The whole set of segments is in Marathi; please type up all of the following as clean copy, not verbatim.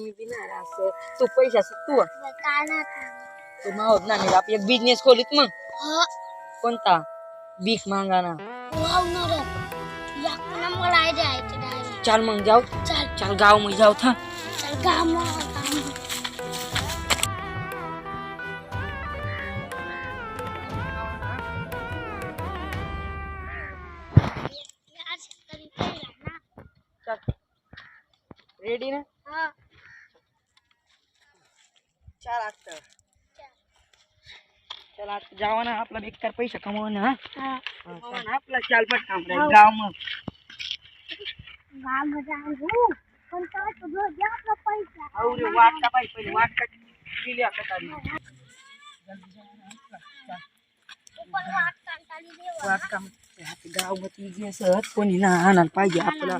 मी बिना असं तू पैशाचं तू काय ना तू माहोत ना मी आपण एक बिझनेस खोलीत मग हा कोणता भीक मागाना वाव न रे याकना मला आयडिया आहे ते डायरेक्ट चल मग जाऊ चल चल गाव में जाऊ था चल काम यार शेतकरी पहिला ना चल रेडी ना हा चल आता चल आता जावा ना आपला बेकार पैसा कमवा ना हा कमवा ना आपला चाल पट काम गाव मग गाव मध्ये जाऊ पण काय तुझं द्या आपला पैसा अरे वाट का पाहिजे पहिले वाट का गेली आता तारी पण वाट काढताली देवा वाट काम गाव मध्ये इजी असत कोणी ना आणायला पाहिजे आपला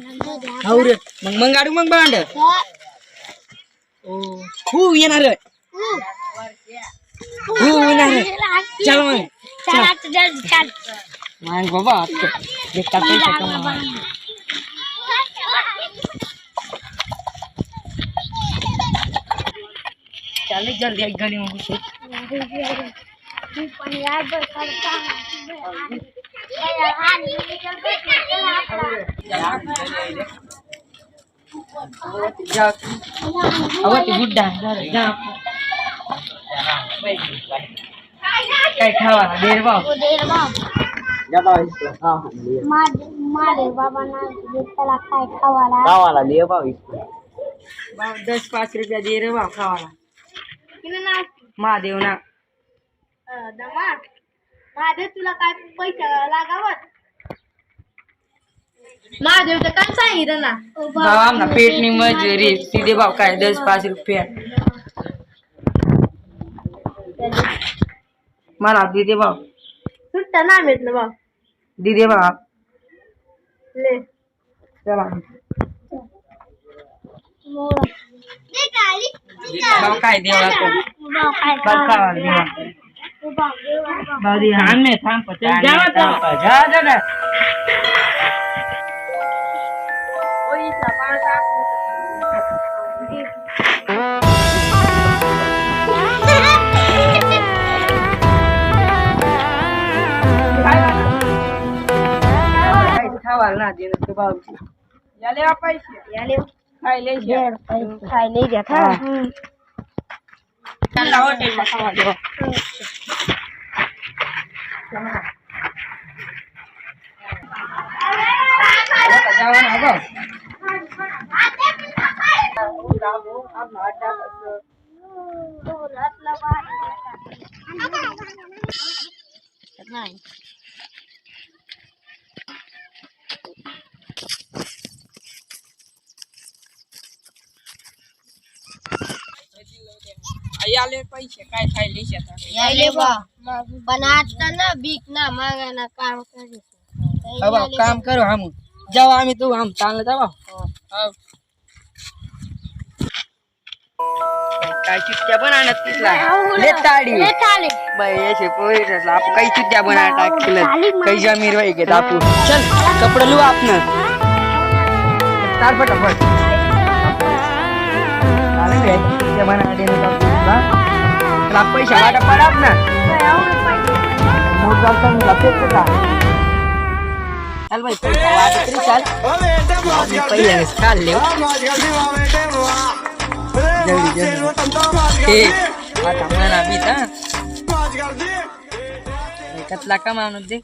अरे मग गाडी मग भांड हो येणार हो येणार चल मग चल आता जल्दी चल मग बाबा बेकार पैसा कमवा चल जल्दी एक गली में घुसो पण यार बस करता अवती बुड्ढा जा काय खावा देर भाव मारे बाबा ना त्याला काय खावाला गावाला ले भाव इसको 10-5 रुपया दे रे भाव खावाला महादेव ना महादेव तुला काय पैसा लागावत महादेव तर काय सांगितलं ना भाव आमना पेटनी मजुरी सीधे भाव काय 10-5 रुपया मला दीदे भाव सुट्टा ना भेटलं भाऊ दीदे भाव ले चला भाव काय देवा तो भाव खावा देवा भाव दे आम्ही थांब जावा जा जा जा खावाल ना दे तो भाव याले पैसे याले खायले खायले द्या का चला हॉटेलला खावा देवा जावा ना भाऊ नाही याले पैसे काय खायले शेतात यायले बा पण आता ना भीक ना मागायला काम करायचं अब काम करो हम जाओ आम्ही तू हम चांगलं जावा काय चिट्ट्या बनाना तिथला ले ताडी बाई ऐसे पोहेला आप काही चिट्ट्या बना टाकलं काही जमीर भाई के आपू चल कपड़े लो आपने तार फटाफट आले रे चिट्ट्या बना देने का तुला पैसा वाटा पडाप ना मोठ जाता मी लपेट का चल भाई पैसा वाटा तरी चल पहिले चाल ले जल्दी जल्दी आता मना भी था कतला का मानू दे